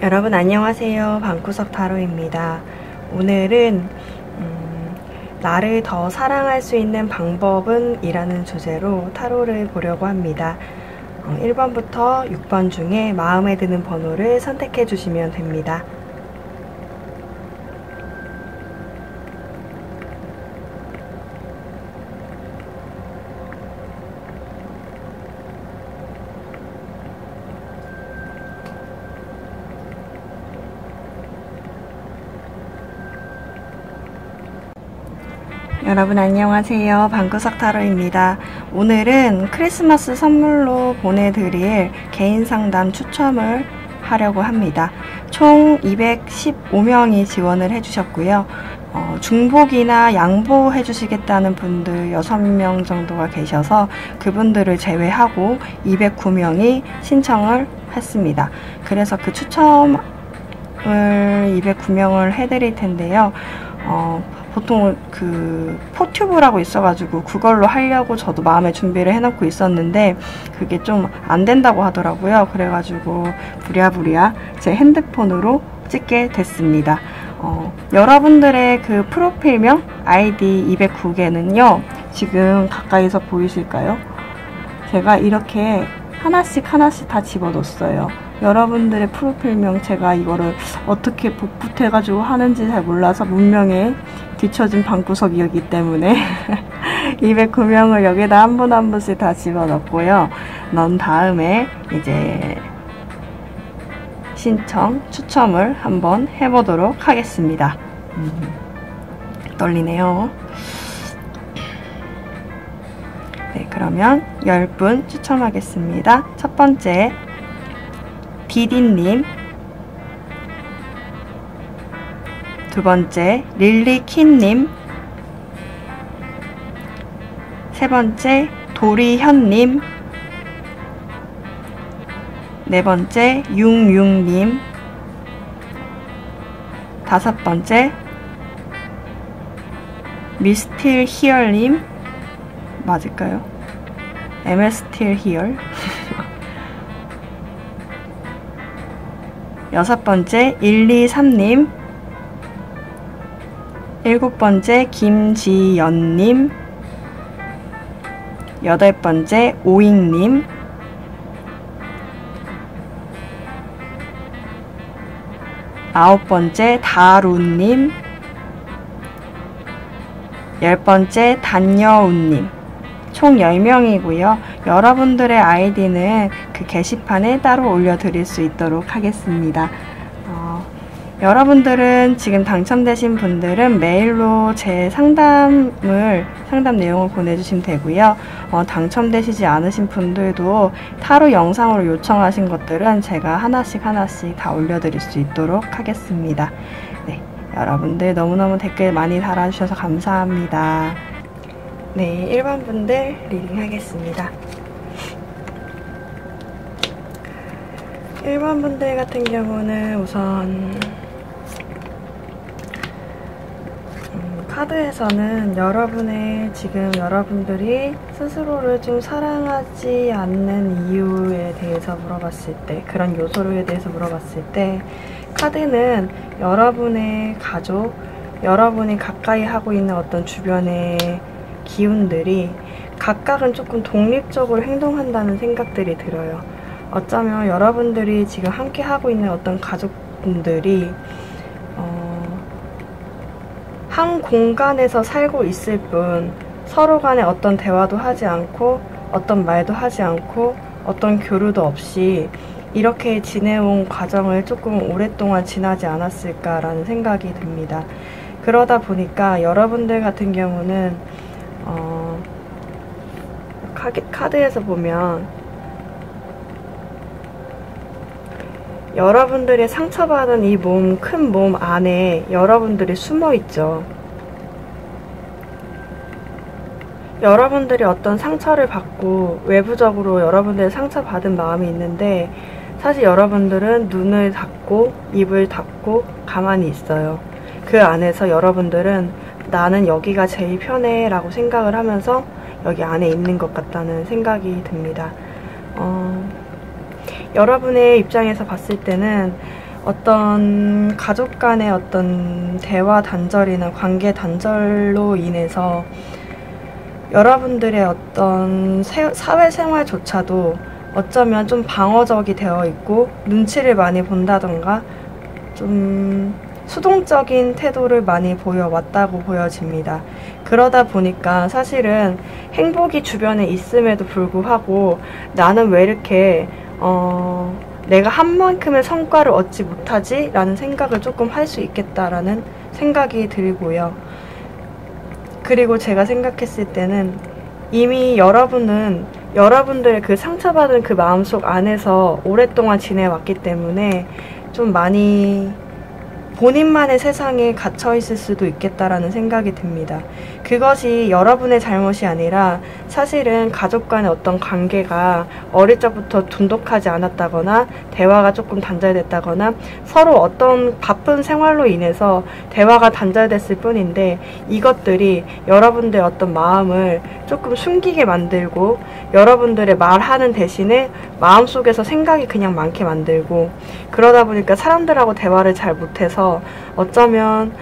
여러분 안녕하세요. 방구석 타로입니다. 오늘은 나를 더 사랑할 수 있는 방법은? 이라는 주제로 타로를 보려고 합니다. 1번부터 6번 중에 마음에 드는 번호를 선택해 주시면 됩니다. 여러분 안녕하세요. 방구석 타로입니다. 오늘은 크리스마스 선물로 보내드릴 개인 상담 추첨을 하려고 합니다. 총 215명이 지원을 해주셨고요. 중복이나 양보해 주시겠다는 분들 6명 정도가 계셔서 그분들을 제외하고 209명이 신청을 했습니다. 그래서 그 추첨을 209명을 해드릴 텐데요. 보통 그 포튜브라고 있어가지고 그걸로 하려고 저도 마음에 준비를 해놓고 있었는데 그게 좀 안 된다고 하더라고요. 그래가지고 부랴부랴 제 핸드폰으로 찍게 됐습니다. 여러분들의 그 프로필명 아이디 209개는요 지금 가까이서 보이실까요? 제가 이렇게 하나씩 다 집어넣었어요. 여러분들의 프로필명 제가 이거를 어떻게 복붙해가지고 하는지 잘 몰라서 문명에 뒤처진 방구석이었기 때문에 209명을 여기다 한 분 한 분씩 다 집어넣고요. 넣은 다음에 이제 신청, 추첨을 한번 해보도록 하겠습니다. 떨리네요. 네, 그러면 10분 추첨하겠습니다. 첫 번째 디디님, 두 번째 릴리킨님, 세 번째 도리현님, 네 번째 융융님, 다섯 번째 미스틸 히얼님, 맞을까요? MS틸 히얼. 여섯 번째 123님, 일곱 번째 김지연님, 여덟 번째 오잉님, 아홉 번째 다루님, 열 번째 단여운님. 총 10명이고요. 여러분들의 아이디는 그 게시판에 따로 올려드릴 수 있도록 하겠습니다. 여러분들은 지금 당첨되신 분들은 메일로 제 상담 내용을 보내주시면 되고요. 당첨되시지 않으신 분들도 타로 영상으로 요청하신 것들은 제가 하나씩 다 올려드릴 수 있도록 하겠습니다. 네, 여러분들 너무너무 댓글 많이 달아주셔서 감사합니다. 네, 1번 분들 리딩 하겠습니다. 1번 분들 같은 경우는 우선 카드에서는 여러분들이 스스로를 좀 사랑하지 않는 이유에 대해서 물어봤을 때, 그런 요소에 대해서 물어봤을 때 카드는 여러분의 가족, 여러분이 가까이 하고 있는 어떤 주변의 기운들이 각각은 조금 독립적으로 행동한다는 생각들이 들어요. 어쩌면 여러분들이 지금 함께 하고 있는 어떤 가족분들이 한 공간에서 살고 있을 뿐 서로 간에 어떤 대화도 하지 않고 어떤 말도 하지 않고 어떤 교류도 없이 이렇게 지내온 과정을 조금 오랫동안 지나지 않았을까라는 생각이 듭니다. 그러다 보니까 여러분들 같은 경우는 카드에서 보면 여러분들이 상처받은 이 큰 몸 안에 여러분들이 숨어있죠. 여러분들이 어떤 상처를 받고 외부적으로 여러분들이 상처받은 마음이 있는데 사실 여러분들은 눈을 닫고 입을 닫고 가만히 있어요. 그 안에서 여러분들은 나는 여기가 제일 편해 라고 생각을 하면서 여기 안에 있는 것 같다는 생각이 듭니다. 여러분의 입장에서 봤을 때는 어떤 가족 간의 어떤 대화 단절이나 관계 단절로 인해서 여러분들의 어떤 사회생활조차도 어쩌면 좀 방어적이 되어 있고 눈치를 많이 본다던가 좀 수동적인 태도를 많이 보여왔다고 보여집니다. 그러다 보니까 사실은 행복이 주변에 있음에도 불구하고 나는 왜 이렇게 내가 한 만큼의 성과를 얻지 못하지? 라는 생각을 조금 할 수 있겠다라는 생각이 들고요. 그리고 제가 생각했을 때는 이미 여러분은 여러분들의 그 상처받은 그 마음속 안에서 오랫동안 지내왔기 때문에 좀 많이 본인만의 세상에 갇혀 있을 수도 있겠다라는 생각이 듭니다. 그것이 여러분의 잘못이 아니라 사실은 가족 간의 어떤 관계가 어릴 적부터 돈독하지 않았다거나 대화가 조금 단절됐다거나 서로 어떤 바쁜 생활로 인해서 대화가 단절됐을 뿐인데 이것들이 여러분들의 어떤 마음을 조금 숨기게 만들고 여러분들의 말하는 대신에 마음속에서 생각이 그냥 많게 만들고 그러다 보니까 사람들하고 대화를 잘 못해서 어쩌면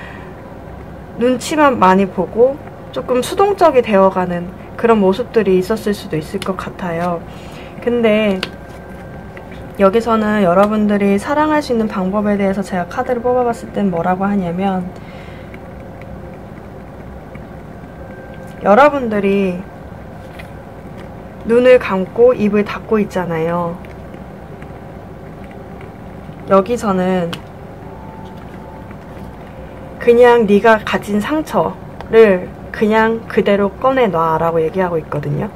눈치만 많이 보고 조금 수동적이 되어가는 그런 모습들이 있었을 수도 있을 것 같아요. 근데 여기서는 여러분들이 사랑할 수 있는 방법에 대해서 제가 카드를 뽑아봤을 땐 뭐라고 하냐면 여러분들이 눈을 감고 입을 닫고 있잖아요. 여기서는 그냥 네가 가진 상처를 그냥 그대로 꺼내놔 라고 얘기하고 있거든요.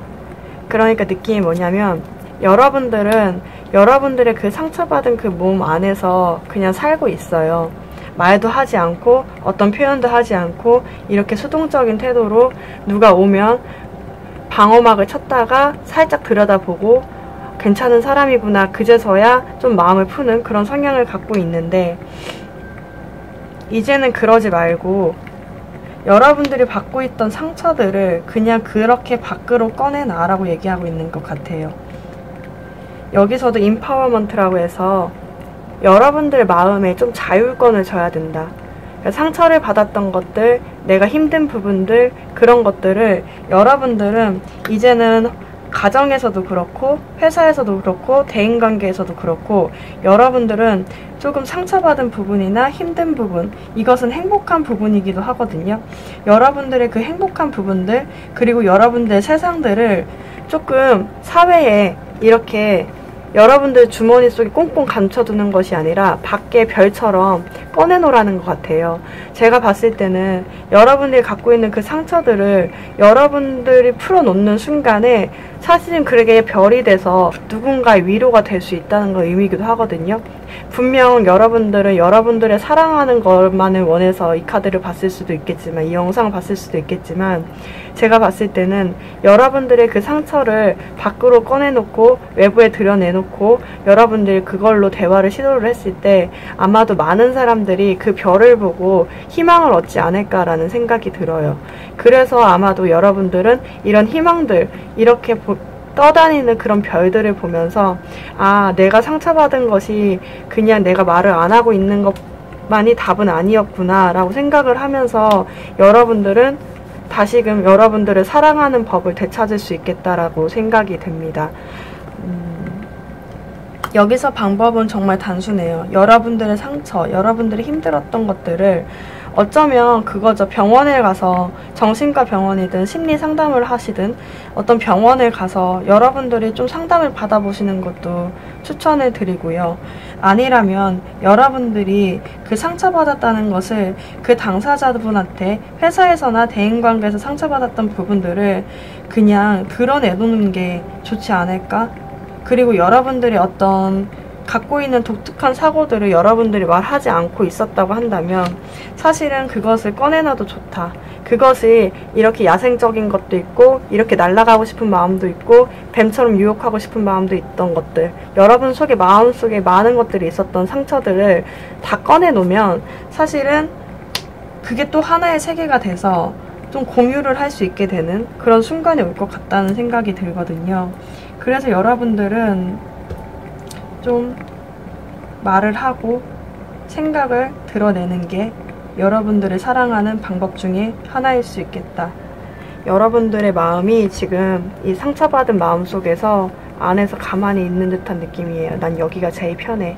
그러니까 느낌이 뭐냐면 여러분들은 여러분들의 그 상처받은 그 몸 안에서 그냥 살고 있어요. 말도 하지 않고 어떤 표현도 하지 않고 이렇게 수동적인 태도로 누가 오면 방어막을 쳤다가 살짝 들여다보고 괜찮은 사람이구나 그제서야 좀 마음을 푸는 그런 성향을 갖고 있는데 이제는 그러지 말고 여러분들이 받고 있던 상처들을 그냥 그렇게 밖으로 꺼내놔라고 얘기하고 있는 것 같아요. 여기서도 임파워먼트라고 해서 여러분들 마음에 좀 자율권을 줘야 된다. 상처를 받았던 것들, 내가 힘든 부분들, 그런 것들을 여러분들은 이제는 가정에서도 그렇고 회사에서도 그렇고 대인관계에서도 그렇고 여러분들은 조금 상처받은 부분이나 힘든 부분 이것은 행복한 부분이기도 하거든요. 여러분들의 그 행복한 부분들 그리고 여러분들의 세상들을 조금 사회에 이렇게 여러분들 주머니 속에 꽁꽁 감춰두는 것이 아니라 밖에 별처럼 꺼내놓으라는 것 같아요. 제가 봤을 때는 여러분들이 갖고 있는 그 상처들을 여러분들이 풀어놓는 순간에 사실은 그게 별이 돼서 누군가의 위로가 될 수 있다는 걸 의미이기도 하거든요. 분명 여러분들은 여러분들의 사랑하는 것만을 원해서 이 카드를 봤을 수도 있겠지만 이 영상을 봤을 수도 있겠지만 제가 봤을 때는 여러분들의 그 상처를 밖으로 꺼내놓고 외부에 드러내놓고 여러분들이 그걸로 대화를 시도를 했을 때 아마도 많은 사람들이 그 별을 보고 희망을 얻지 않을까라는 생각이 들어요. 그래서 아마도 여러분들은 이런 희망들 이렇게 떠다니는 그런 별들을 보면서 아 내가 상처받은 것이 그냥 내가 말을 안 하고 있는 것만이 답은 아니었구나 라고 생각을 하면서 여러분들은 다시금 여러분들을 사랑하는 법을 되찾을 수 있겠다라고 생각이 됩니다. 여기서 방법은 정말 단순해요. 여러분들의 상처, 여러분들이 힘들었던 것들을 어쩌면 그거죠. 병원에 가서 정신과 병원이든 심리 상담을 하시든 어떤 병원에 가서 여러분들이 좀 상담을 받아보시는 것도 추천을 드리고요. 아니라면 여러분들이 그 상처받았다는 것을 그 당사자분한테 회사에서나 대인관계에서 상처받았던 부분들을 그냥 드러내놓는 게 좋지 않을까? 그리고 여러분들이 어떤 갖고 있는 독특한 사고들을 여러분들이 말하지 않고 있었다고 한다면 사실은 그것을 꺼내놔도 좋다. 그것이 이렇게 야생적인 것도 있고 이렇게 날아가고 싶은 마음도 있고 뱀처럼 유혹하고 싶은 마음도 있던 것들 여러분 속에 마음속에 많은 것들이 있었던 상처들을 다 꺼내놓으면 사실은 그게 또 하나의 세계가 돼서 좀 공유를 할 수 있게 되는 그런 순간이 올 것 같다는 생각이 들거든요. 그래서 여러분들은 좀 말을 하고 생각을 드러내는 게 여러분들을 사랑하는 방법 중에 하나일 수 있겠다. 여러분들의 마음이 지금 이 상처받은 마음 속에서 안에서 가만히 있는 듯한 느낌이에요. 난 여기가 제일 편해.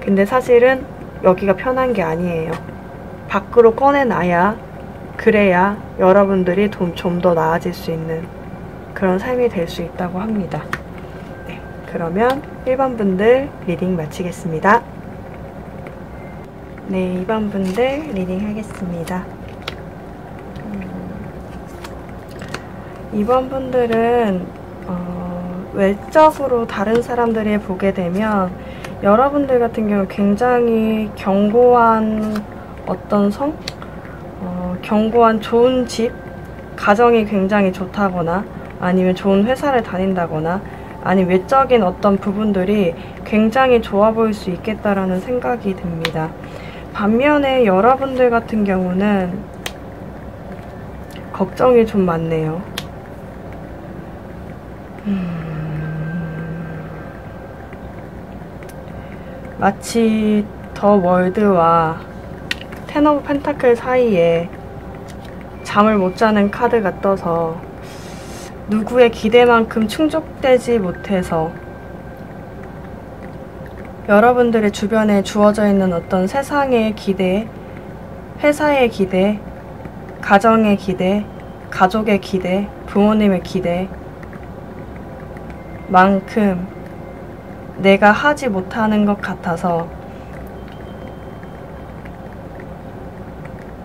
근데 사실은 여기가 편한 게 아니에요. 밖으로 꺼내놔야, 그래야 여러분들이 좀 더 나아질 수 있는 그런 삶이 될 수 있다고 합니다. 네, 그러면 1번 분들 리딩 마치겠습니다. 네, 2번 분들 리딩 하겠습니다. 2번 분들은 외적으로 다른 사람들이 보게 되면 여러분들 같은 경우 굉장히 견고한 어떤 견고한 좋은 집, 가정이 굉장히 좋다거나 아니면 좋은 회사를 다닌다거나 아니면 외적인 어떤 부분들이 굉장히 좋아 보일 수 있겠다라는 생각이 듭니다. 반면에 여러분들 같은 경우는 걱정이 좀 많네요. 마치 더 월드와 텐 오브 펜타클 사이에 잠을 못 자는 카드가 떠서 누구의 기대만큼 충족되지 못해서 여러분들의 주변에 주어져 있는 어떤 세상의 기대, 회사의 기대, 가정의 기대, 가족의 기대, 부모님의 기대 만큼 내가 하지 못하는 것 같아서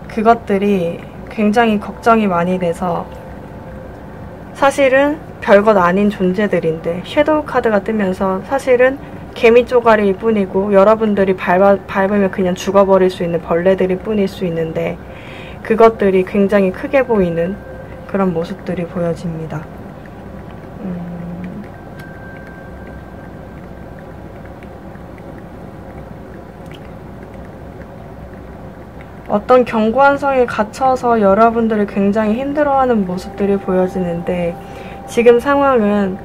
그것들이 굉장히 걱정이 많이 돼서 사실은 별것 아닌 존재들인데 섀도우 카드가 뜨면서 사실은 개미 쪼가리일 뿐이고 여러분들이 밟으면 그냥 죽어버릴 수 있는 벌레들일 뿐일 수 있는데 그것들이 굉장히 크게 보이는 그런 모습들이 보여집니다. 어떤 견고한 성에 갇혀서 여러분들을 굉장히 힘들어하는 모습들이 보여지는데 지금 상황은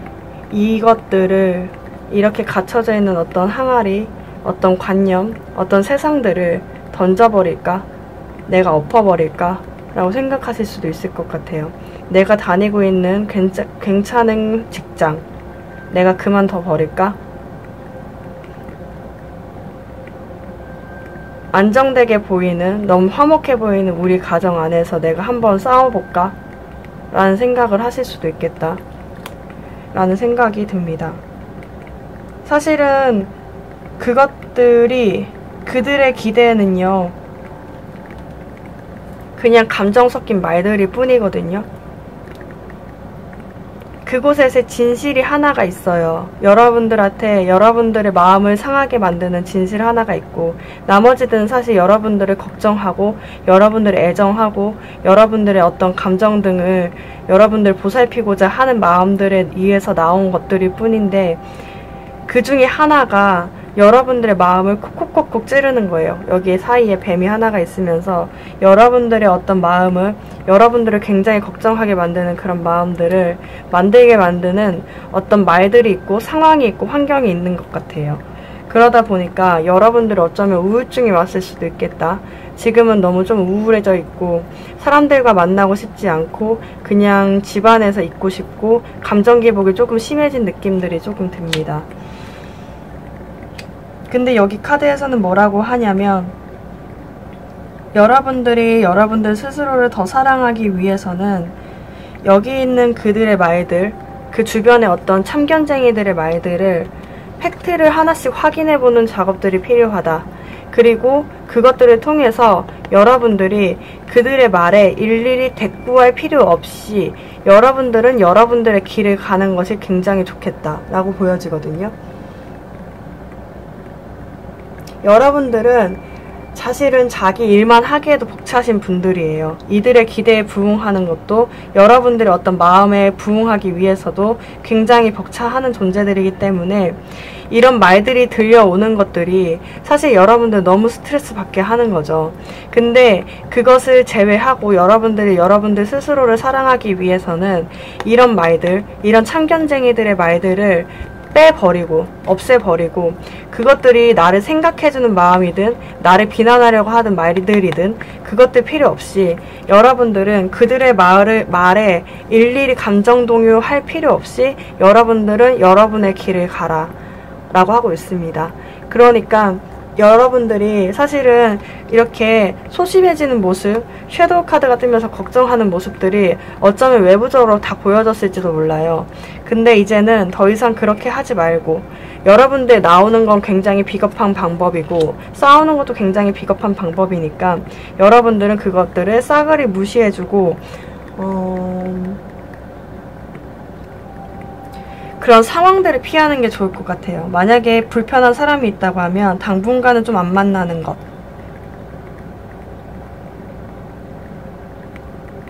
이것들을 이렇게 갇혀져 있는 어떤 항아리, 어떤 관념, 어떤 세상들을 던져버릴까? 내가 엎어버릴까? 라고 생각하실 수도 있을 것 같아요. 내가 다니고 있는 괜찮은 직장, 내가 그만둬 버릴까? 안정되게 보이는, 너무 화목해 보이는 우리 가정 안에서 내가 한번 싸워볼까? 라는 생각을 하실 수도 있겠다. 라는 생각이 듭니다. 사실은 그것들이 그들의 기대는요, 그냥 감정 섞인 말들일 뿐이거든요. 그곳에서 진실이 하나가 있어요. 여러분들한테 여러분들의 마음을 상하게 만드는 진실 하나가 있고 나머지들은 사실 여러분들을 걱정하고 여러분들을 애정하고 여러분들의 어떤 감정 등을 여러분들 보살피고자 하는 마음들에 의해서 나온 것들일 뿐인데 그 중에 하나가 여러분들의 마음을 콕콕콕콕 찌르는 거예요. 여기 사이에 뱀이 하나가 있으면서 여러분들의 어떤 마음을 여러분들을 굉장히 걱정하게 만드는 그런 마음들을 만들게 만드는 어떤 말들이 있고 상황이 있고 환경이 있는 것 같아요. 그러다 보니까 여러분들이 어쩌면 우울증이 왔을 수도 있겠다. 지금은 너무 좀 우울해져 있고 사람들과 만나고 싶지 않고 그냥 집안에서 있고 싶고 감정 기복이 조금 심해진 느낌들이 조금 듭니다. 근데 여기 카드에서는 뭐라고 하냐면 여러분들이 여러분들 스스로를 더 사랑하기 위해서는 여기 있는 그들의 말들, 그 주변의 어떤 참견쟁이들의 말들을 팩트를 하나씩 확인해보는 작업들이 필요하다. 그리고 그것들을 통해서 여러분들이 그들의 말에 일일이 대꾸할 필요 없이 여러분들은 여러분들의 길을 가는 것이 굉장히 좋겠다 라고 보여지거든요. 여러분들은 사실은 자기 일만 하기에도 벅차신 분들이에요. 이들의 기대에 부응하는 것도 여러분들의 어떤 마음에 부응하기 위해서도 굉장히 벅차하는 존재들이기 때문에 이런 말들이 들려오는 것들이 사실 여러분들 너무 스트레스 받게 하는 거죠. 근데 그것을 제외하고 여러분들이 여러분들 스스로를 사랑하기 위해서는 이런 말들, 이런 참견쟁이들의 말들을 빼버리고 없애버리고 그것들이 나를 생각해주는 마음이든 나를 비난하려고 하는 말들이든 그것들 필요 없이 여러분들은 그들의 말에 일일이 감정 동요할 필요 없이 여러분들은 여러분의 길을 가라 라고 하고 있습니다. 그러니까 여러분들이 사실은 이렇게 소심해지는 모습, 섀도우 카드가 뜨면서 걱정하는 모습들이 어쩌면 외부적으로 다 보여졌을지도 몰라요. 근데 이제는 더 이상 그렇게 하지 말고 여러분들 나오는 건 굉장히 비겁한 방법이고 싸우는 것도 굉장히 비겁한 방법이니까 여러분들은 그것들을 싸그리 무시해주고 그런 상황들을 피하는 게 좋을 것 같아요. 만약에 불편한 사람이 있다고 하면 당분간은 좀 안 만나는 것.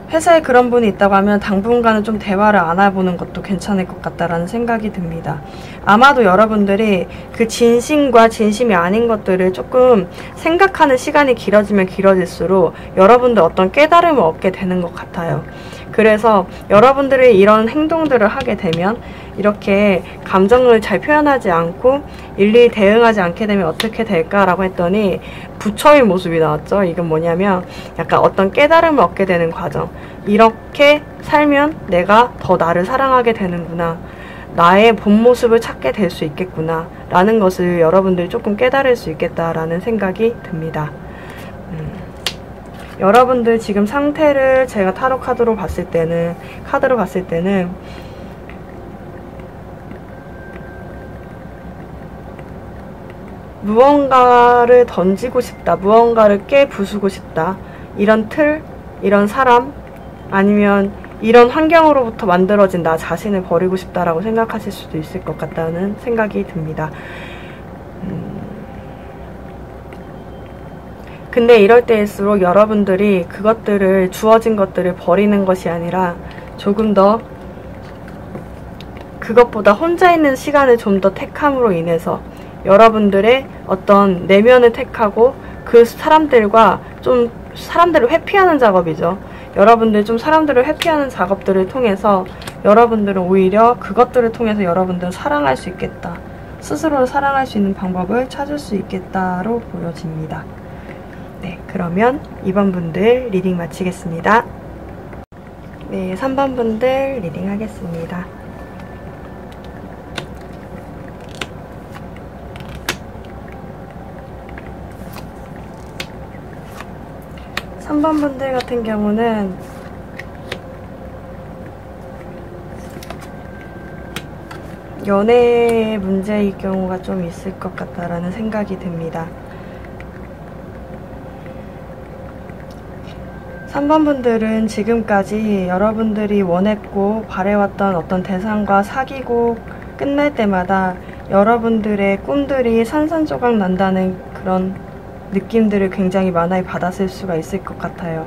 회사에 그런 분이 있다고 하면 당분간은 좀 대화를 안 해보는 것도 괜찮을 것 같다라는 생각이 듭니다. 아마도 여러분들이 그 진심과 진심이 아닌 것들을 조금 생각하는 시간이 길어지면 길어질수록 여러분들 어떤 깨달음을 얻게 되는 것 같아요. 그래서 여러분들이 이런 행동들을 하게 되면 이렇게 감정을 잘 표현하지 않고 일일이 대응하지 않게 되면 어떻게 될까라고 했더니 부처의 모습이 나왔죠. 이건 뭐냐면 약간 어떤 깨달음을 얻게 되는 과정. 이렇게 살면 내가 더 나를 사랑하게 되는구나. 나의 본 모습을 찾게 될 수 있겠구나. 라는 것을 여러분들이 조금 깨달을 수 있겠다라는 생각이 듭니다. 여러분들 지금 상태를 제가 타로 카드로 봤을 때는 무언가를 던지고 싶다, 무언가를 깨부수고 싶다, 이런 틀, 이런 사람, 아니면 이런 환경으로부터 만들어진 나 자신을 버리고 싶다라고 생각하실 수도 있을 것 같다는 생각이 듭니다. 근데 이럴 때일수록 여러분들이 그것들을, 주어진 것들을 버리는 것이 아니라 조금 더 그것보다 혼자 있는 시간을 좀 더 택함으로 인해서 여러분들의 어떤 내면을 택하고 그 사람들과 좀 사람들을 회피하는 작업이죠. 여러분들 좀 사람들을 회피하는 작업들을 통해서 여러분들은 오히려 그것들을 통해서 여러분들은 사랑할 수 있겠다. 스스로를 사랑할 수 있는 방법을 찾을 수 있겠다로 보여집니다. 네, 그러면 2번 분들 리딩 마치겠습니다. 네, 3번 분들 리딩 하겠습니다. 삼 번 분들 같은 경우는 연애 문제일 경우가 좀 있을 것 같다라는 생각이 듭니다. 3번 분들은 지금까지 여러분들이 원했고 바래왔던 어떤 대상과 사귀고 끝날 때마다 여러분들의 꿈들이 산산조각 난다는 그런 느낌들을 굉장히 많이 받았을 수가 있을 것 같아요.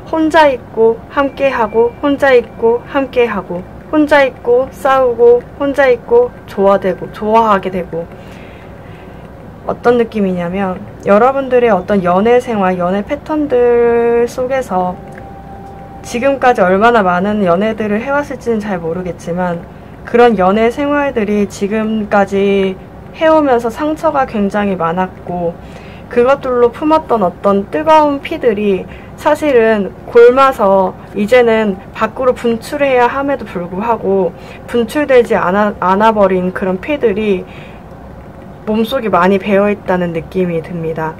혼자 있고 함께하고, 혼자 있고 함께하고, 혼자 있고 싸우고, 혼자 있고 좋아하게 되고, 어떤 느낌이냐면 여러분들의 어떤 연애 생활, 연애 패턴들 속에서 지금까지 얼마나 많은 연애들을 해왔을지는 잘 모르겠지만 그런 연애 생활들이 지금까지 해오면서 상처가 굉장히 많았고 그것들로 품었던 어떤 뜨거운 피들이 사실은 골마서 이제는 밖으로 분출해야 함에도 불구하고 분출되지 않아버린 그런 피들이 몸속에 많이 배어있다는 느낌이 듭니다.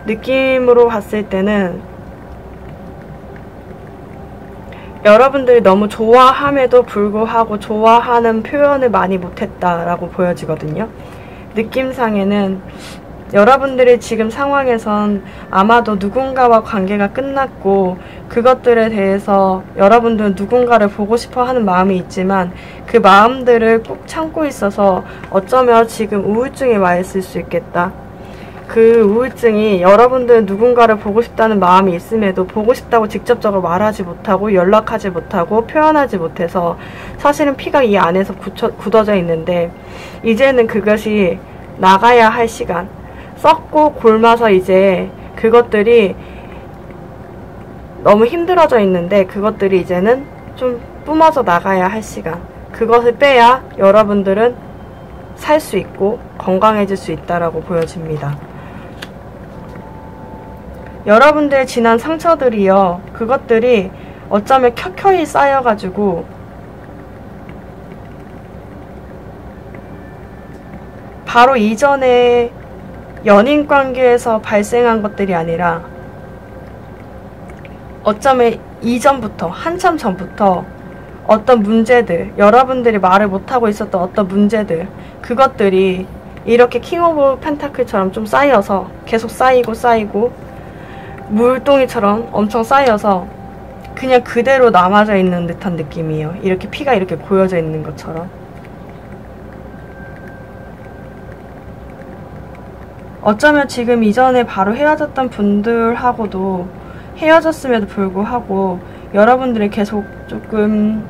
느낌으로 봤을 때는 여러분들이 너무 좋아함에도 불구하고 좋아하는 표현을 많이 못했다라고 보여지거든요. 느낌상에는 여러분들이 지금 상황에선 아마도 누군가와 관계가 끝났고 그것들에 대해서 여러분들은 누군가를 보고 싶어 하는 마음이 있지만 그 마음들을 꾹 참고 있어서 어쩌면 지금 우울증에 와 있을 수 있겠다. 그 우울증이 여러분들은 누군가를 보고 싶다는 마음이 있음에도 보고 싶다고 직접적으로 말하지 못하고 연락하지 못하고 표현하지 못해서 사실은 피가 이 안에서 굳어져 있는데 이제는 그것이 나가야 할 시간, 썩고 골마서 이제 그것들이 너무 힘들어져 있는데 그것들이 이제는 좀 뿜어져 나가야 할 시간, 그것을 빼야 여러분들은 살 수 있고 건강해질 수 있다라고 보여집니다. 여러분들의 지난 상처들이요, 그것들이 어쩌면 켜켜이 쌓여가지고 바로 이전에 연인 관계에서 발생한 것들이 아니라 어쩌면 이전부터, 한참 전부터 어떤 문제들, 여러분들이 말을 못하고 있었던 어떤 문제들, 그것들이 이렇게 킹 오브 펜타클처럼 좀 쌓여서 계속 쌓이고 물동이처럼 엄청 쌓여서 그냥 그대로 남아져 있는 듯한 느낌이에요. 이렇게 피가 이렇게 고여져 있는 것처럼. 어쩌면 지금 이전에 바로 헤어졌던 분들하고도 헤어졌음에도 불구하고 여러분들이 계속 조금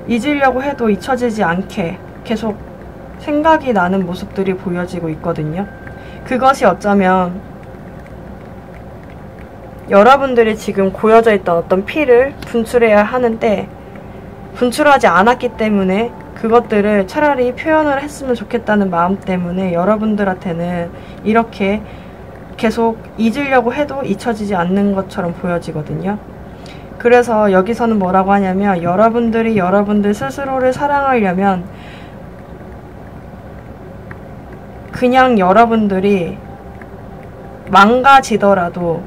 잊으려고 해도 잊혀지지 않게 계속 생각이 나는 모습들이 보여지고 있거든요. 그것이 어쩌면 여러분들이 지금 고여져 있던 어떤 피를 분출해야 하는데 분출하지 않았기 때문에 그것들을 차라리 표현을 했으면 좋겠다는 마음 때문에 여러분들한테는 이렇게 계속 잊으려고 해도 잊혀지지 않는 것처럼 보여지거든요. 그래서 여기서는 뭐라고 하냐면 여러분들이 여러분들 스스로를 사랑하려면 그냥 여러분들이 망가지더라도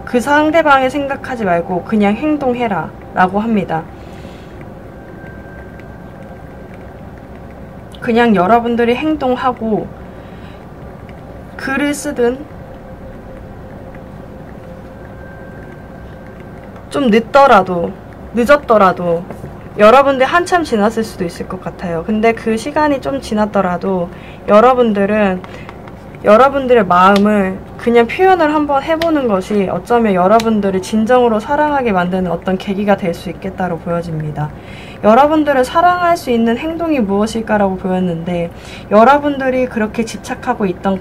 그 상대방을 생각하지 말고 그냥 행동해라 라고 합니다. 그냥 여러분들이 행동하고 글을 쓰든 좀 늦었더라도 여러분들 한참 지났을 수도 있을 것 같아요. 근데 그 시간이 좀 지났더라도 여러분들은 여러분들의 마음을 그냥 표현을 한번 해보는 것이 어쩌면 여러분들을 진정으로 사랑하게 만드는 어떤 계기가 될 수 있겠다고 보여집니다. 여러분들을 사랑할 수 있는 행동이 무엇일까라고 보였는데 여러분들이 그렇게 집착하고 있던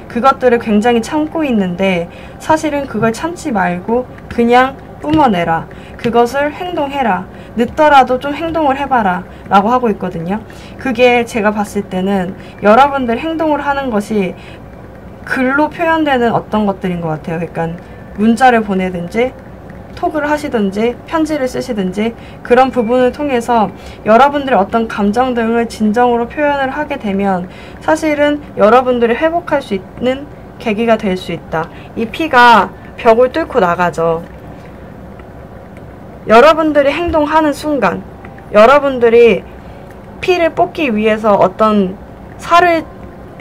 그것들을 굉장히 참고 있는데 사실은 그걸 참지 말고 그냥 뿜어내라. 그것을 행동해라. 늦더라도 좀 행동을 해봐라 라고 하고 있거든요. 그게 제가 봤을 때는 여러분들 행동을 하는 것이 글로 표현되는 어떤 것들인 것 같아요. 그러니까 문자를 보내든지 톡을 하시든지 편지를 쓰시든지 그런 부분을 통해서 여러분들의 어떤 감정 등을 진정으로 표현을 하게 되면 사실은 여러분들이 회복할 수 있는 계기가 될 수 있다. 이 피가 벽을 뚫고 나가죠. 여러분들이 행동하는 순간 여러분들이 피를 뽑기 위해서 어떤 살을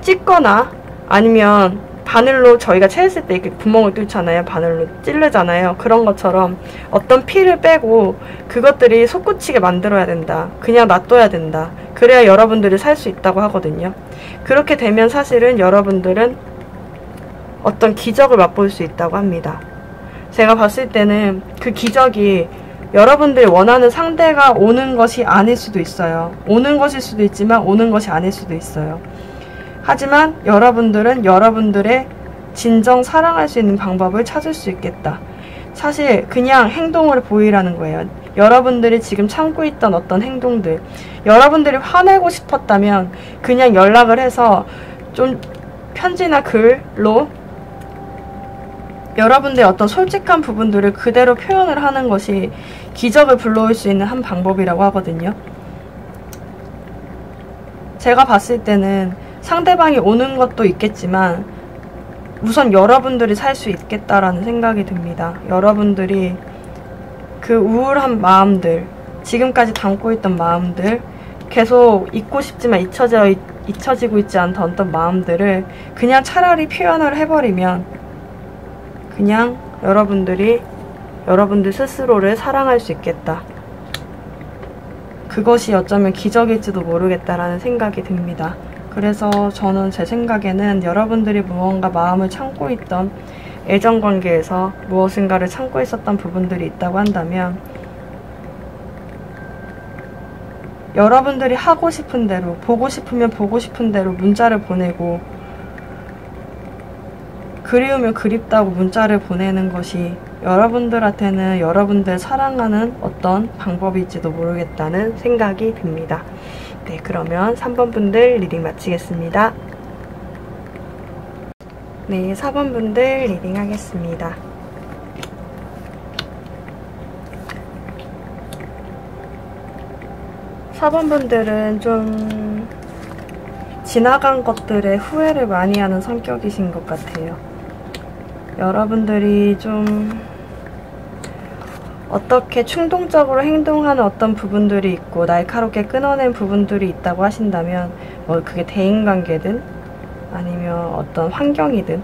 찢거나 아니면 바늘로 저희가 채했을 때 이렇게 구멍을 뚫잖아요. 바늘로 찌르잖아요. 그런 것처럼 어떤 피를 빼고 그것들이 솟구치게 만들어야 된다. 그냥 놔둬야 된다. 그래야 여러분들이 살 수 있다고 하거든요. 그렇게 되면 사실은 여러분들은 어떤 기적을 맛볼 수 있다고 합니다. 제가 봤을 때는 그 기적이 여러분들이 원하는 상대가 오는 것이 아닐 수도 있어요. 오는 것일 수도 있지만 오는 것이 아닐 수도 있어요. 하지만 여러분들은 여러분들의 진정 사랑할 수 있는 방법을 찾을 수 있겠다. 사실 그냥 행동을 보이라는 거예요. 여러분들이 지금 참고 있던 어떤 행동들, 여러분들이 화내고 싶었다면 그냥 연락을 해서 좀 편지나 글로 여러분들의 어떤 솔직한 부분들을 그대로 표현을 하는 것이 기적을 불러올 수 있는 한 방법이라고 하거든요. 제가 봤을 때는 상대방이 오는 것도 있겠지만 우선 여러분들이 살 수 있겠다라는 생각이 듭니다. 여러분들이 그 우울한 마음들, 지금까지 담고 있던 마음들, 계속 잊고 싶지만 잊혀지고 있지 않던 어떤 마음들을 그냥 차라리 표현을 해버리면 그냥 여러분들이 여러분들 스스로를 사랑할 수 있겠다. 그것이 어쩌면 기적일지도 모르겠다라는 생각이 듭니다. 그래서 저는 제 생각에는 여러분들이 무언가 마음을 참고 있던 애정관계에서 무엇인가를 참고 있었던 부분들이 있다고 한다면 여러분들이 하고 싶은 대로, 보고 싶으면 보고 싶은 대로 문자를 보내고 그리우면 그립다고 문자를 보내는 것이 여러분들한테는 여러분들 사랑하는 어떤 방법일지도 모르겠다는 생각이 듭니다. 네, 그러면 3번 분들 리딩 마치겠습니다. 네, 4번 분들 리딩 하겠습니다. (4번) 분들은 좀 지나간 것들에 후회를 많이 하는 성격이신 것 같아요. 여러분들이 좀 어떻게 충동적으로 행동하는 어떤 부분들이 있고 날카롭게 끊어낸 부분들이 있다고 하신다면, 뭐 그게 대인관계든 아니면 어떤 환경이든,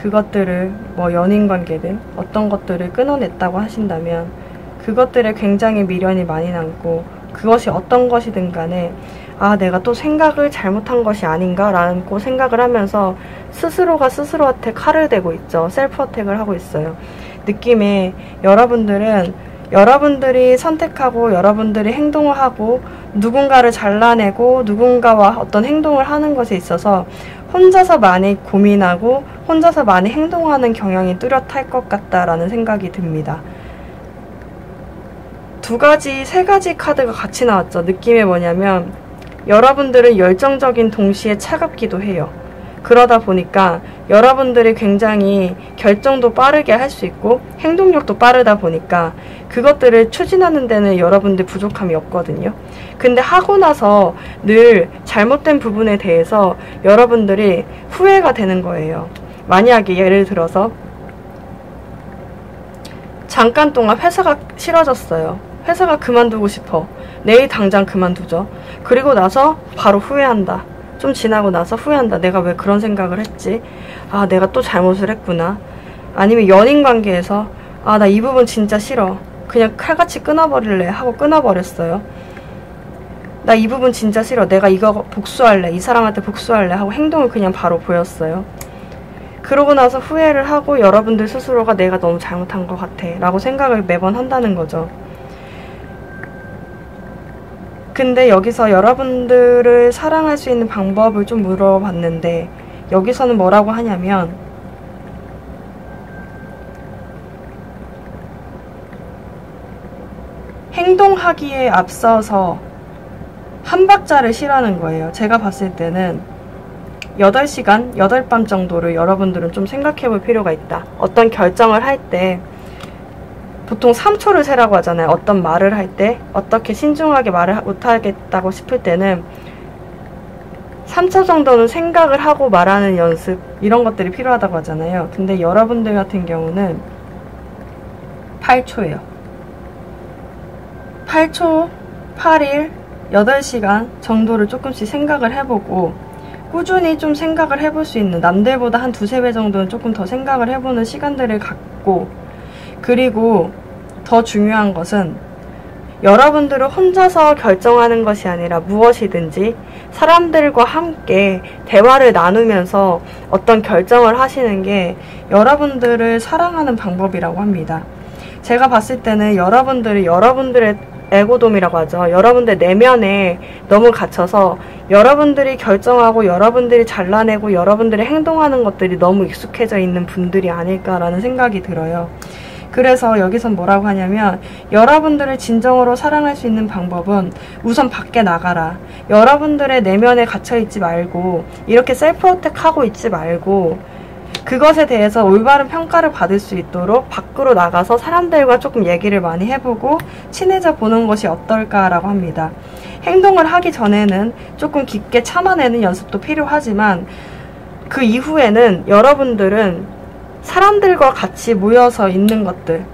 그것들을 뭐 연인관계든 어떤 것들을 끊어냈다고 하신다면 그것들에 굉장히 미련이 많이 남고, 그것이 어떤 것이든 간에 아, 내가 또 생각을 잘못한 것이 아닌가 라고 생각을 하면서 스스로가 스스로한테 칼을 대고 있죠. 셀프 어택을 하고 있어요. 느낌에 여러분들은 여러분들이 선택하고 여러분들이 행동을 하고 누군가를 잘라내고 누군가와 어떤 행동을 하는 것에 있어서 혼자서 많이 고민하고 혼자서 많이 행동하는 경향이 뚜렷할 것 같다라는 생각이 듭니다. 세 가지 카드가 같이 나왔죠. 느낌이 뭐냐면 여러분들은 열정적인 동시에 차갑기도 해요. 그러다 보니까 여러분들이 굉장히 결정도 빠르게 할 수 있고 행동력도 빠르다 보니까 그것들을 추진하는 데는 여러분들 부족함이 없거든요. 근데 하고 나서 늘 잘못된 부분에 대해서 여러분들이 후회가 되는 거예요. 만약에 예를 들어서 잠깐 동안 회사가 싫어졌어요. 회사가 그만두고 싶어. 내일 당장 그만두죠. 그리고 나서 바로 후회한다. 좀 지나고 나서 후회한다. 내가 왜 그런 생각을 했지? 아, 내가 또 잘못을 했구나. 아니면 연인 관계에서 아, 나 이 부분 진짜 싫어. 그냥 칼같이 끊어버릴래 하고 끊어버렸어요. 나 이 부분 진짜 싫어. 내가 이거 복수할래. 이 사람한테 복수할래 하고 행동을 그냥 바로 보였어요. 그러고 나서 후회를 하고 여러분들 스스로가 내가 너무 잘못한 것 같아 라고 생각을 매번 한다는 거죠. 근데 여기서 여러분들을 사랑할 수 있는 방법을 좀 물어봤는데 여기서는 뭐라고 하냐면 행동하기에 앞서서 한 박자를 쉬라는 거예요. 제가 봤을 때는 8시간, 8밤 정도를 여러분들은 좀 생각해 볼 필요가 있다. 어떤 결정을 할 때 보통 3초를 세라고 하잖아요. 어떤 말을 할 때 어떻게 신중하게 말을 못하겠다고 싶을 때는 3초 정도는 생각을 하고 말하는 연습, 이런 것들이 필요하다고 하잖아요. 근데 여러분들 같은 경우는 8초예요. 8초, 8일, 8시간 정도를 조금씩 생각을 해보고 꾸준히 좀 생각을 해볼 수 있는, 남들보다 한 2~3배 정도는 조금 더 생각을 해보는 시간들을 갖고, 그리고 더 중요한 것은 여러분들은 혼자서 결정하는 것이 아니라 무엇이든지 사람들과 함께 대화를 나누면서 어떤 결정을 하시는 게 여러분들을 사랑하는 방법이라고 합니다. 제가 봤을 때는 여러분들의 에고돔이라고 하죠. 여러분들 내면에 너무 갇혀서 여러분들이 결정하고 여러분들이 잘라내고 여러분들이 행동하는 것들이 너무 익숙해져 있는 분들이 아닐까라는 생각이 들어요. 그래서 여기선 뭐라고 하냐면 여러분들을 진정으로 사랑할 수 있는 방법은 우선 밖에 나가라. 여러분들의 내면에 갇혀있지 말고 이렇게 셀프 어택하고 있지 말고 그것에 대해서 올바른 평가를 받을 수 있도록 밖으로 나가서 사람들과 조금 얘기를 많이 해보고 친해져 보는 것이 어떨까라고 합니다. 행동을 하기 전에는 조금 깊게 참아내는 연습도 필요하지만 그 이후에는 여러분들은 사람들과 같이 모여서 있는 것들,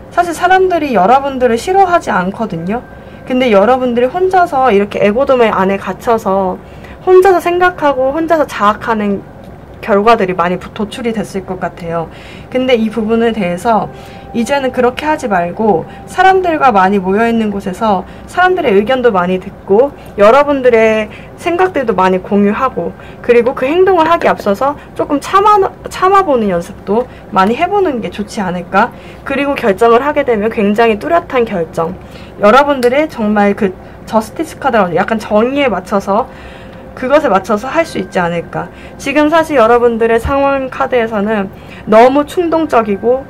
사실 사람들이 여러분들을 싫어하지 않거든요. 근데 여러분들이 혼자서 이렇게 에고돔의 안에 갇혀서 혼자서 생각하고 혼자서 자학하는 결과들이 많이 도출이 됐을 것 같아요. 근데 이 부분에 대해서 이제는 그렇게 하지 말고 사람들과 많이 모여있는 곳에서 사람들의 의견도 많이 듣고 여러분들의 생각들도 많이 공유하고 그리고 그 행동을 하기 앞서서 조금 참아보는 연습도 많이 해보는 게 좋지 않을까. 그리고 결정을 하게 되면 굉장히 뚜렷한 결정, 여러분들의 정말 그 저스티스 카드라고 약간 정의에 맞춰서 그것에 맞춰서 할 수 있지 않을까. 지금 사실 여러분들의 상황 카드에서는 너무 충동적이고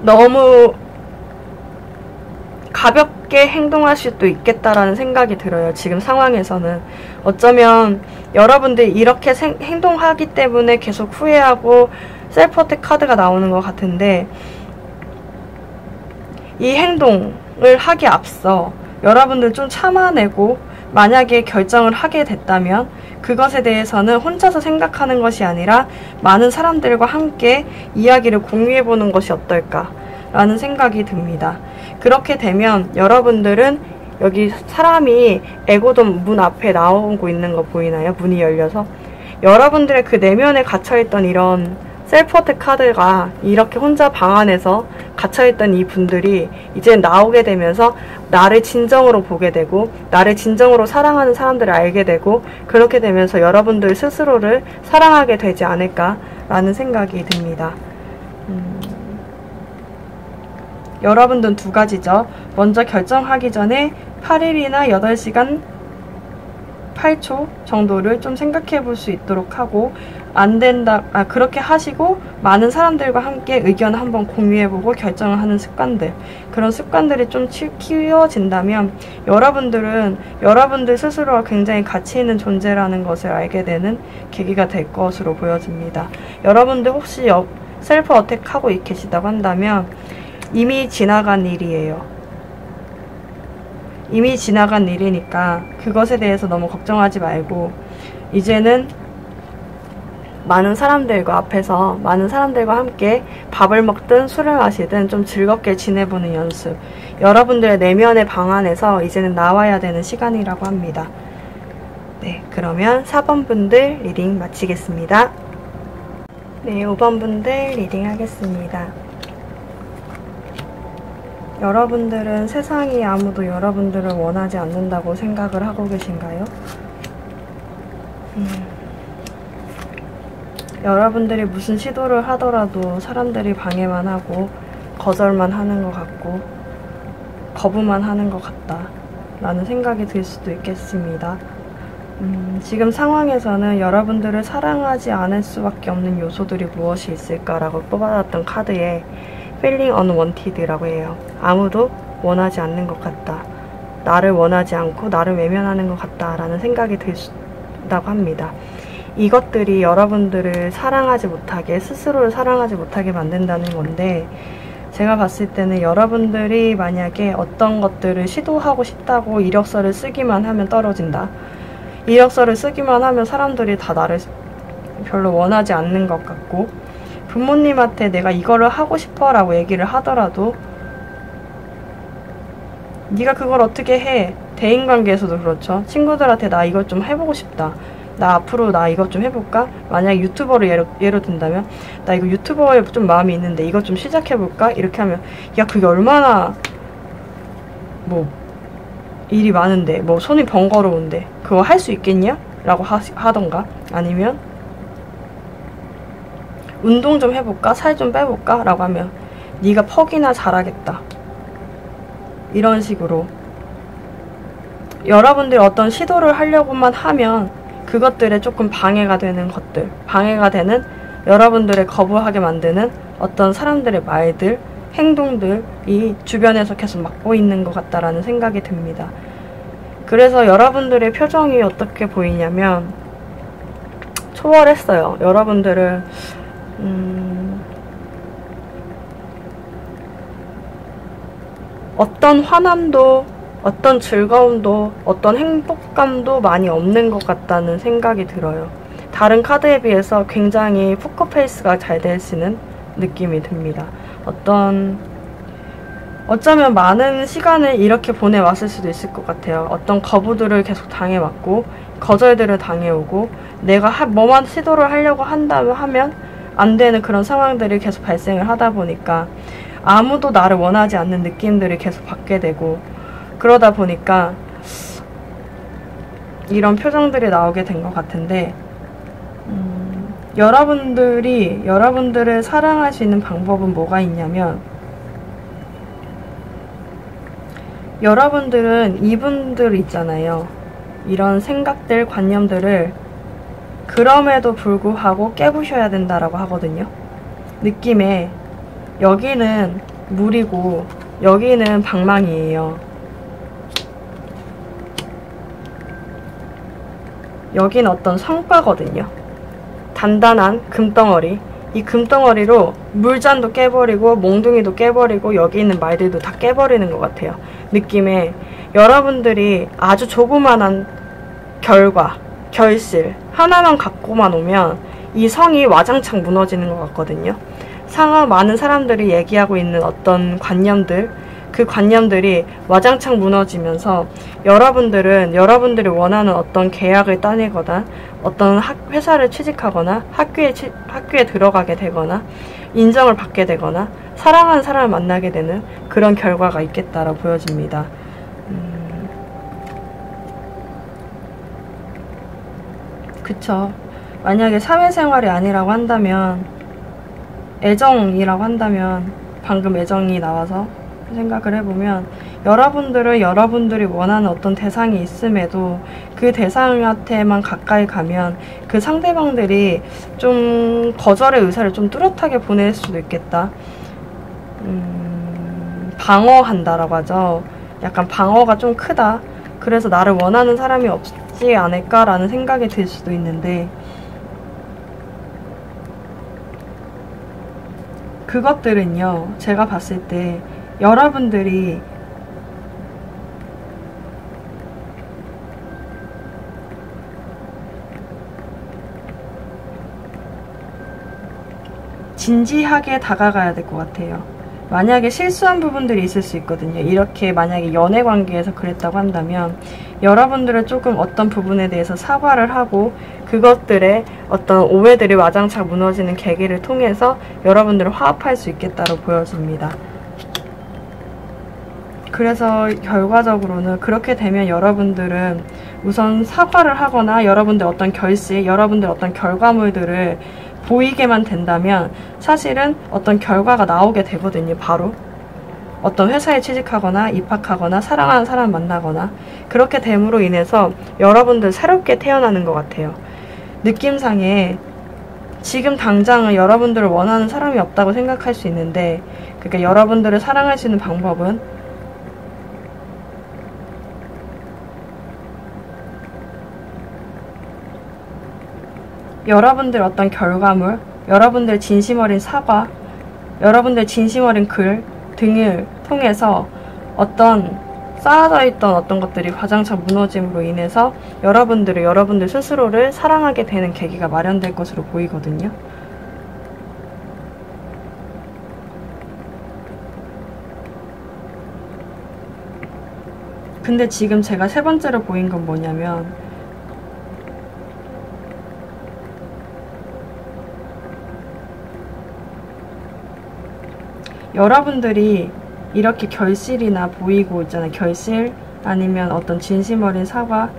너무 가볍게 행동할 수도 있겠다라는 생각이 들어요. 지금 상황에서는. 어쩌면 여러분들이 이렇게 행동하기 때문에 계속 후회하고 셀프 어택 카드가 나오는 것 같은데, 이 행동을 하기에 앞서 여러분들 좀 참아내고 만약에 결정을 하게 됐다면 그것에 대해서는 혼자서 생각하는 것이 아니라 많은 사람들과 함께 이야기를 공유해보는 것이 어떨까라는 생각이 듭니다. 그렇게 되면 여러분들은 여기 사람이 에고돔 문 앞에 나오고 있는 거 보이나요? 문이 열려서. 여러분들의 그 내면에 갇혀있던 이런 셀프어택 카드가 이렇게 혼자 방 안에서 갇혀있던 이 분들이 이제 나오게 되면서 나를 진정으로 보게 되고 나를 진정으로 사랑하는 사람들을 알게 되고 그렇게 되면서 여러분들 스스로를 사랑하게 되지 않을까라는 생각이 듭니다. 여러분들은 두 가지죠. 먼저 결정하기 전에 8일이나 8시간 8초 정도를 좀 생각해 볼 수 있도록 하고, 안 된다, 그렇게 하시고 많은 사람들과 함께 의견을 한번 공유해보고 결정을 하는 습관들, 그런 습관들이 좀 키워진다면 여러분들은 여러분들 스스로가 굉장히 가치 있는 존재라는 것을 알게 되는 계기가 될 것으로 보여집니다. 여러분들 혹시 셀프 어택 하고 계시다고 한다면 이미 지나간 일이에요. 이미 지나간 일이니까 그것에 대해서 너무 걱정하지 말고 이제는 많은 사람들과 앞에서 많은 사람들과 함께 밥을 먹든 술을 마시든 좀 즐겁게 지내보는 연습, 여러분들의 내면의 방 안에서 이제는 나와야 되는 시간이라고 합니다. 네, 그러면 4번 분들 리딩 마치겠습니다. 네, 5번 분들 리딩 하겠습니다. 여러분들은 세상이 아무도 여러분들을 원하지 않는다고 생각을 하고 계신가요? 여러분들이 무슨 시도를 하더라도 사람들이 방해만 하고 거절만 하는 것 같고 거부만 하는 것 같다 라는 생각이 들 수도 있겠습니다. 지금 상황에서는 여러분들을 사랑하지 않을 수밖에 없는 요소들이 무엇이 있을까라고 뽑아놨던 카드에 Feeling Unwanted라고 해요. 아무도 원하지 않는 것 같다. 나를 원하지 않고 나를 외면하는 것 같다 라는 생각이 든다고 합니다. 이것들이 여러분들을 사랑하지 못하게, 스스로를 사랑하지 못하게 만든다는 건데, 제가 봤을 때는 여러분들이 만약에 어떤 것들을 시도하고 싶다고 이력서를 쓰기만 하면 떨어진다. 이력서를 쓰기만 하면 사람들이 다 나를 별로 원하지 않는 것 같고, 부모님한테 내가 이거를 하고 싶어 라고 얘기를 하더라도 네가 그걸 어떻게 해? 대인관계에서도 그렇죠. 친구들한테 나 이것 좀 해보고 싶다. 나 앞으로 나 이것 좀 해볼까? 만약 유튜버를 예로 든다면 나 이거 유튜버에 좀 마음이 있는데 이것 좀 시작해볼까? 이렇게 하면 야 그게 얼마나 뭐 일이 많은데 뭐 손이 번거로운데 그거 할 수 있겠냐? 라고 하던가, 아니면 운동 좀 해볼까? 살 좀 빼볼까? 라고 하면 네가 퍽이나 잘하겠다. 이런 식으로 여러분들이 어떤 시도를 하려고만 하면 그것들에 조금 방해가 되는 것들, 방해가 되는 여러분들의 거부하게 만드는 어떤 사람들의 말들, 행동들이 주변에서 계속 막고 있는 것 같다라는 생각이 듭니다. 그래서 여러분들의 표정이 어떻게 보이냐면 초월했어요. 여러분들을 어떤 화남도, 어떤 즐거움도, 어떤 행복감도 많이 없는 것 같다는 생각이 들어요. 다른 카드에 비해서 굉장히 포커페이스가 잘 되시는 느낌이 듭니다. 어쩌면 많은 시간을 이렇게 보내왔을 수도 있을 것 같아요. 어떤 거부들을 계속 당해왔고 거절들을 당해오고 내가 뭐만 시도를 하려고 하면 안 되는 그런 상황들이 계속 발생을 하다 보니까 아무도 나를 원하지 않는 느낌들을 계속 받게 되고, 그러다 보니까 이런 표정들이 나오게 된 것 같은데, 여러분들이 여러분들을 사랑할 수 있는 방법은 뭐가 있냐면, 여러분들은 이분들 있잖아요. 이런 생각들, 관념들을 그럼에도 불구하고 깨부셔야 된다라고 하거든요. 느낌에 여기는 물이고 여기는 방망이에요. 여기는 어떤 성과거든요. 단단한 금덩어리. 이 금덩어리로 물잔도 깨버리고 몽둥이도 깨버리고 여기 있는 말들도 다 깨버리는 것 같아요. 느낌에 여러분들이 아주 조그만한 결과, 결실 하나만 갖고만 오면 이 성이 와장창 무너지는 것 같거든요. 많은 사람들이 얘기하고 있는 어떤 관념들, 그 관념들이 와장창 무너지면서 여러분들이 원하는 어떤 계약을 따내거나 어떤 회사를 취직하거나 학교에 들어가게 되거나 인정을 받게 되거나 사랑하는 사람을 만나게 되는 그런 결과가 있겠다라고 보여집니다. 그쵸. 만약에 사회생활이 아니라고 한다면, 애정이라고 한다면, 방금 애정이 나와서 생각을 해보면 여러분들은 여러분들이 원하는 어떤 대상이 있음에도 그 대상한테만 가까이 가면 그 상대방들이 좀 거절의 의사를 좀 뚜렷하게 보낼 수도 있겠다. 방어한다라고 하죠. 약간 방어가 좀 크다. 그래서 나를 원하는 사람이 없지 않을까라는 생각이 들 수도 있는데, 그것들은요, 제가 봤을 때 여러분들이 진지하게 다가가야 될 것 같아요. 만약에 실수한 부분들이 있을 수 있거든요. 이렇게 만약에 연애 관계에서 그랬다고 한다면 여러분들은 조금 어떤 부분에 대해서 사과를 하고 그것들의 어떤 오해들이 와장창 무너지는 계기를 통해서 여러분들을 화합할 수 있겠다고 보여집니다. 그래서 결과적으로는 그렇게 되면 여러분들은 우선 사과를 하거나 여러분들 어떤 결실, 여러분들 어떤 결과물들을 보이게만 된다면 사실은 어떤 결과가 나오게 되거든요. 바로 어떤 회사에 취직하거나 입학하거나 사랑하는 사람 만나거나 그렇게 됨으로 인해서 여러분들 새롭게 태어나는 것 같아요. 느낌상에 지금 당장은 여러분들을 원하는 사람이 없다고 생각할 수 있는데, 그러니까 여러분들을 사랑할 수 있는 방법은 여러분들 어떤 결과물, 여러분들 진심 어린 사과, 여러분들 진심 어린 글 등을 통해서 어떤 쌓아져 있던 어떤 것들이 가장창 무너짐으로 인해서 여러분들 스스로를 사랑하게 되는 계기가 마련될 것으로 보이거든요. 근데 지금 제가 세 번째로 보인 건 뭐냐면, 여러분들이 이렇게 결실이나 보이고 있잖아요. 결실 아니면 어떤 진심 어린 사과,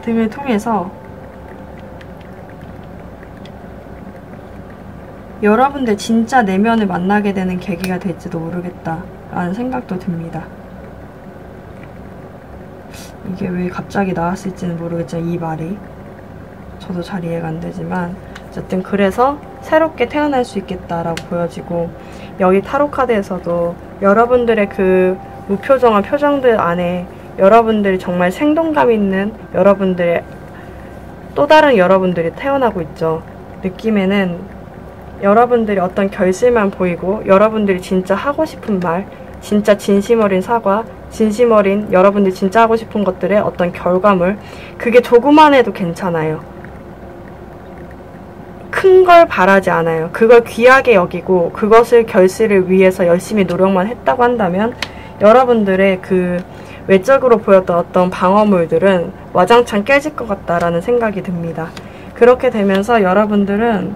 등을 통해서 여러분들 진짜 내면을 만나게 되는 계기가 될지도 모르겠다라는 생각도 듭니다. 이게 왜 갑자기 나왔을지는 모르겠지만 이 말이 저도 잘 이해가 안 되지만 어쨌든 그래서 새롭게 태어날 수 있겠다라고 보여지고, 여기 타로 카드에서도 여러분들의 그 무표정한 표정들 안에 여러분들이 정말 생동감 있는 여러분들의 또 다른 여러분들이 태어나고 있죠. 느낌에는 여러분들이 어떤 결실만 보이고 여러분들이 진짜 하고 싶은 말, 진짜 진심 어린 사과, 진심 어린 여러분들이 진짜 하고 싶은 것들의 어떤 결과물, 그게 조그만 해도 괜찮아요. 큰 걸 바라지 않아요. 그걸 귀하게 여기고 그것을 결실을 위해서 열심히 노력만 했다고 한다면 여러분들의 그 외적으로 보였던 어떤 방어물들은 와장창 깨질 것 같다라는 생각이 듭니다. 그렇게 되면서 여러분들은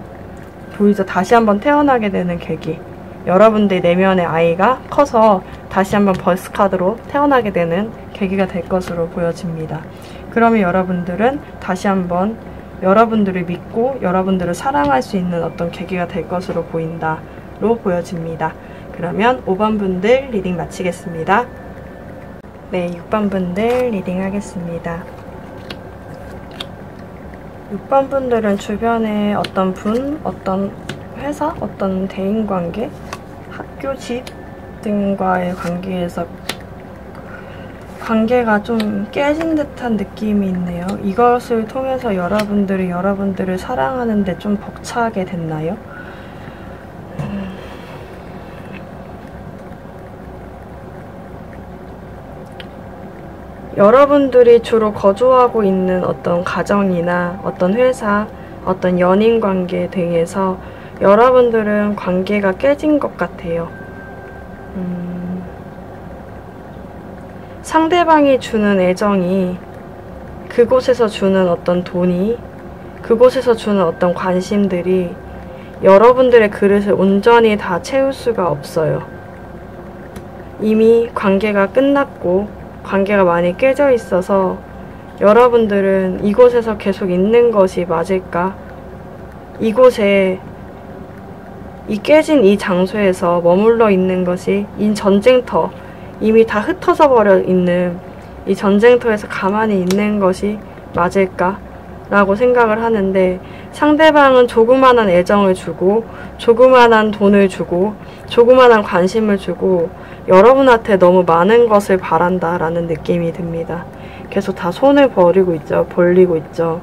보이죠? 다시 한번 태어나게 되는 계기. 여러분들 내면의 아이가 커서 다시 한번 벌스카드로 태어나게 되는 계기가 될 것으로 보여집니다. 그러면 여러분들은 다시 한번 여러분들을 믿고 여러분들을 사랑할 수 있는 어떤 계기가 될 것으로 보인다로 보여집니다. 그러면 5번 분들 리딩 마치겠습니다. 네, 6번 분들 리딩 하겠습니다. 6번 분들은 주변에 어떤 분, 어떤 회사, 어떤 대인관계, 학교, 집 등과의 관계에서 관계가 좀 깨진 듯한 느낌이 있네요. 이것을 통해서 여러분들을 사랑하는데 좀 벅차게 됐나요? 여러분들이 주로 거주하고 있는 어떤 가정이나 어떤 회사, 어떤 연인 관계 등에서 여러분들은 관계가 깨진 것 같아요. 상대방이 주는 애정이, 그곳에서 주는 어떤 돈이, 그곳에서 주는 어떤 관심들이 여러분들의 그릇을 온전히 다 채울 수가 없어요. 이미 관계가 끝났고 관계가 많이 깨져 있어서 여러분들은 이곳에서 계속 있는 것이 맞을까? 이곳에, 이 깨진 이 장소에서 머물러 있는 것이 이 전쟁터, 이미 다 흩어져 버려 있는 이 전쟁터에서 가만히 있는 것이 맞을까? 라고 생각을 하는데, 상대방은 조그만한 애정을 주고 조그만한 돈을 주고 조그만한 관심을 주고 여러분한테 너무 많은 것을 바란다 라는 느낌이 듭니다. 계속 다 손을 벌리고 있죠.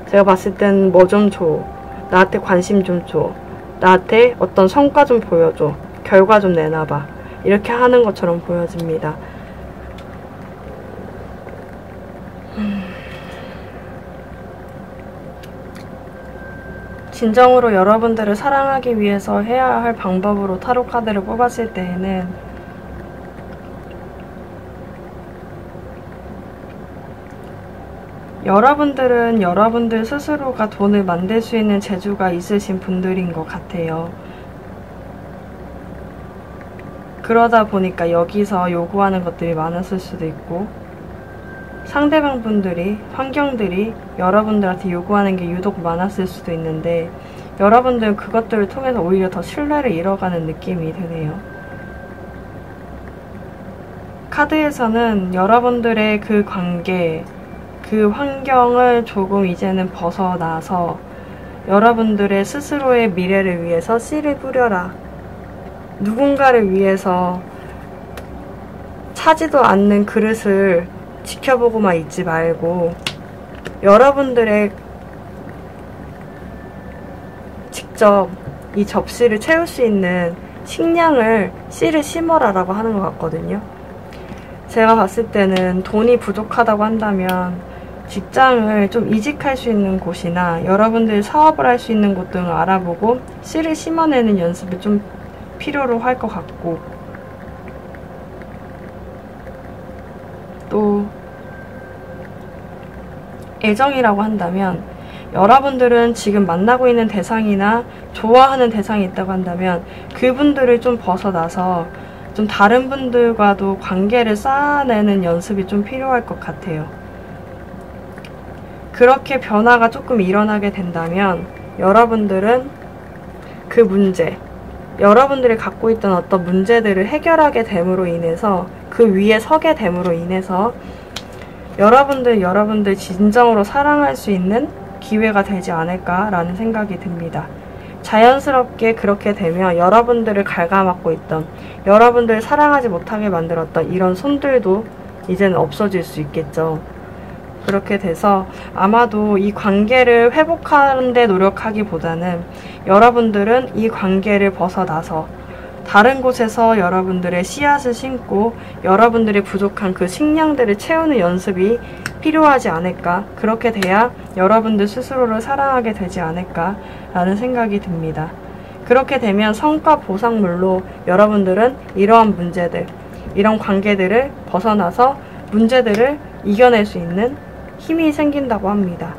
제가 봤을 땐 뭐 좀 줘, 나한테 관심 좀 줘, 나한테 어떤 성과 좀 보여줘, 결과 좀 내놔봐, 이렇게 하는 것처럼 보여집니다. 진정으로 여러분들을 사랑하기 위해서 해야 할 방법으로 타로 카드를 뽑았을 때에는 여러분들은 여러분들 스스로가 돈을 만들 수 있는 재주가 있으신 분들인 것 같아요. 그러다 보니까 여기서 요구하는 것들이 많았을 수도 있고, 상대방 분들이, 환경들이 여러분들한테 요구하는 게 유독 많았을 수도 있는데, 여러분들은 그것들을 통해서 오히려 더 신뢰를 잃어가는 느낌이 드네요. 카드에서는 여러분들의 그 관계, 그 환경을 조금 이제는 벗어나서 여러분들의 스스로의 미래를 위해서 씨를 뿌려라. 누군가를 위해서 차지도 않는 그릇을 지켜보고만 있지 말고 여러분들의 직접 이 접시를 채울 수 있는 식량을, 씨를 심어라 라고 하는 것 같거든요. 제가 봤을 때는 돈이 부족하다고 한다면 직장을 좀 이직할 수 있는 곳이나 여러분들이 사업을 할 수 있는 곳 등을 알아보고 씨를 심어내는 연습을 좀 필요로 할 것 같고, 또 애정이라고 한다면 여러분들은 지금 만나고 있는 대상이나 좋아하는 대상이 있다고 한다면 그분들을 좀 벗어나서 좀 다른 분들과도 관계를 쌓아내는 연습이 좀 필요할 것 같아요. 그렇게 변화가 조금 일어나게 된다면 여러분들은 그 문제, 여러분들이 갖고 있던 어떤 문제들을 해결하게 됨으로 인해서, 그 위에 서게 됨으로 인해서 여러분들 진정으로 사랑할 수 있는 기회가 되지 않을까라는 생각이 듭니다. 자연스럽게 그렇게 되면 여러분들을 갉아먹고 있던, 여러분들을 사랑하지 못하게 만들었던 이런 손들도 이제는 없어질 수 있겠죠. 그렇게 돼서 아마도 이 관계를 회복하는 데 노력하기보다는 여러분들은 이 관계를 벗어나서 다른 곳에서 여러분들의 씨앗을 심고 여러분들이 부족한 그 식량들을 채우는 연습이 필요하지 않을까, 그렇게 돼야 여러분들 스스로를 사랑하게 되지 않을까라는 생각이 듭니다. 그렇게 되면 성과 보상물로 여러분들은 이러한 문제들, 이런 관계들을 벗어나서 문제들을 이겨낼 수 있는 힘이 생긴다고 합니다.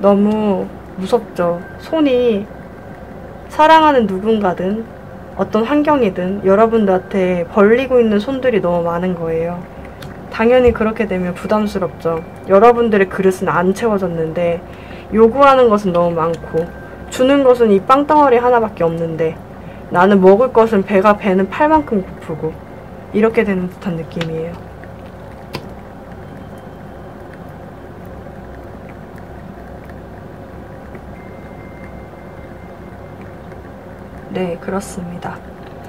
너무 무섭죠. 손이, 사랑하는 누군가든 어떤 환경이든 여러분들한테 벌리고 있는 손들이 너무 많은 거예요. 당연히 그렇게 되면 부담스럽죠. 여러분들의 그릇은 안 채워졌는데 요구하는 것은 너무 많고 주는 것은 이 빵덩어리 하나밖에 없는데 나는 먹을 것은 배는 팔만큼 고프고, 이렇게 되는 듯한 느낌이에요. 네, 그렇습니다.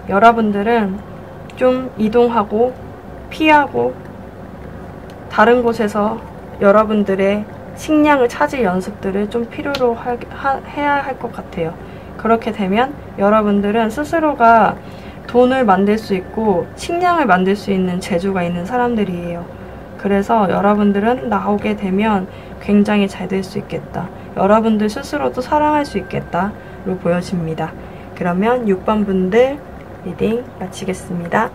여러분들은 좀 이동하고 피하고 다른 곳에서 여러분들의 식량을 찾을 연습들을 좀 필요로 해야 할 것 같아요. 그렇게 되면 여러분들은 스스로가 돈을 만들 수 있고 식량을 만들 수 있는 재주가 있는 사람들이에요. 그래서 여러분들은 나오게 되면 굉장히 잘 될 수 있겠다. 여러분들 스스로도 사랑할 수 있겠다로 보여집니다. 그러면 6번 분들 리딩 마치겠습니다.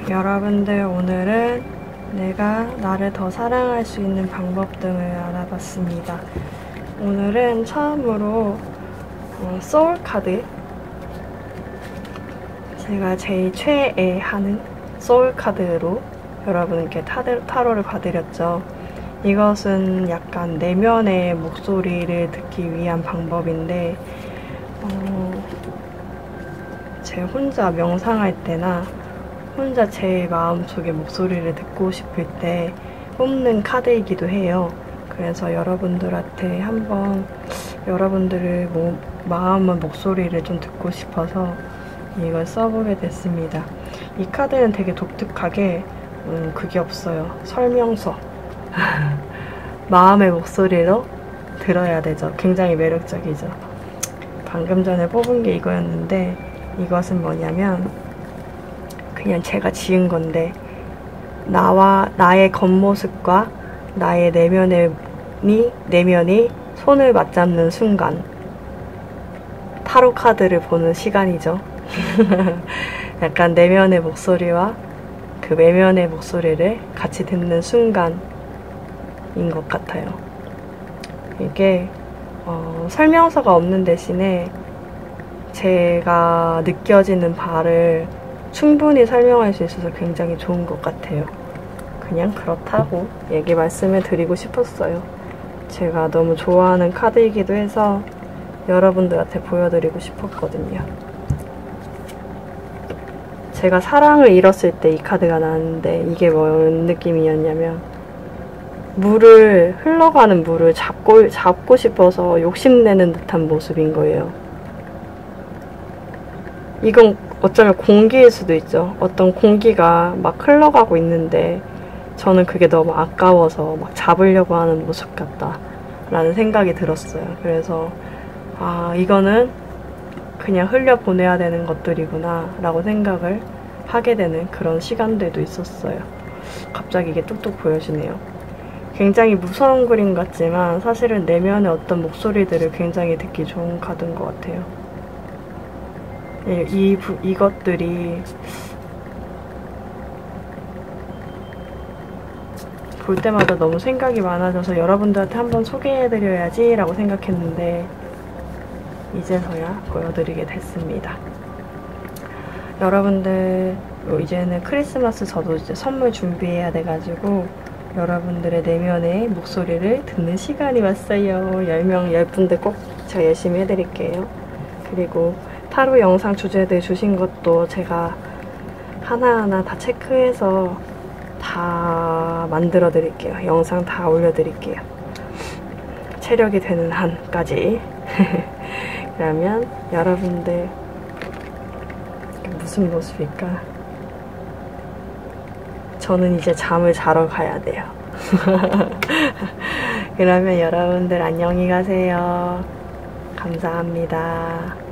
여러분들, 오늘은 내가 나를 더 사랑할 수 있는 방법 등을 알아봤습니다. 오늘은 처음으로 소울카드, 제가 제일 최애하는 소울카드로 여러분께 타로를 봐드렸죠. 이것은 약간 내면의 목소리를 듣기 위한 방법인데 제 혼자 명상할 때나 혼자 제 마음속의 목소리를 듣고 싶을 때 뽑는 카드이기도 해요. 그래서 여러분들한테 한번 여러분들의 마음의 목소리를 좀 듣고 싶어서 이걸 써보게 됐습니다. 이 카드는 되게 독특하게 그게 없어요. 설명서. 마음의 목소리로 들어야 되죠. 굉장히 매력적이죠. 방금 전에 뽑은 게 이거였는데 이것은 뭐냐면 그냥 제가 지은 건데 나의 겉모습과 나의 내면이 손을 맞잡는 순간 타로 카드를 보는 시간이죠. 약간 내면의 목소리와 그 외면의 목소리를 같이 듣는 순간인 것 같아요. 이게 설명서가 없는 대신에 제가 느껴지는 바를 충분히 설명할 수 있어서 굉장히 좋은 것 같아요. 그냥 그렇다고 말씀을 드리고 싶었어요. 제가 너무 좋아하는 카드이기도 해서 여러분들한테 보여드리고 싶었거든요. 제가 사랑을 잃었을 때 이 카드가 나왔는데 이게 뭔 느낌이었냐면 흘러가는 물을 잡고 싶어서 욕심내는 듯한 모습인 거예요. 이건 어쩌면 공기일 수도 있죠. 어떤 공기가 막 흘러가고 있는데 저는 그게 너무 아까워서 막 잡으려고 하는 모습 같다라는 생각이 들었어요. 그래서 이거는 그냥 흘려보내야 되는 것들이구나 라고 생각을 하게 되는 그런 시간들도 있었어요. 갑자기 이게 뚝뚝 보여지네요. 굉장히 무서운 그림 같지만 사실은 내면의 어떤 목소리들을 굉장히 듣기 좋은 카드인 것 같아요. 이것들이 볼 때마다 너무 생각이 많아져서 여러분들한테 한번 소개해드려야지 라고 생각했는데 이제서야 보여드리게 됐습니다. 여러분들 이제는 크리스마스 저도 이제 선물 준비해야 돼가지고 여러분들의 내면의 목소리를 듣는 시간이 왔어요. 10분들 꼭 제가 열심히 해드릴게요. 그리고 타로 영상 주제들 주신 것도 제가 하나하나 다 체크해서 다 만들어 드릴게요. 영상 다 올려드릴게요. 체력이 되는 한까지. 그러면 여러분들 무슨 모습일까? 저는 이제 잠을 자러 가야 돼요. 그러면 여러분들 안녕히 가세요. 감사합니다.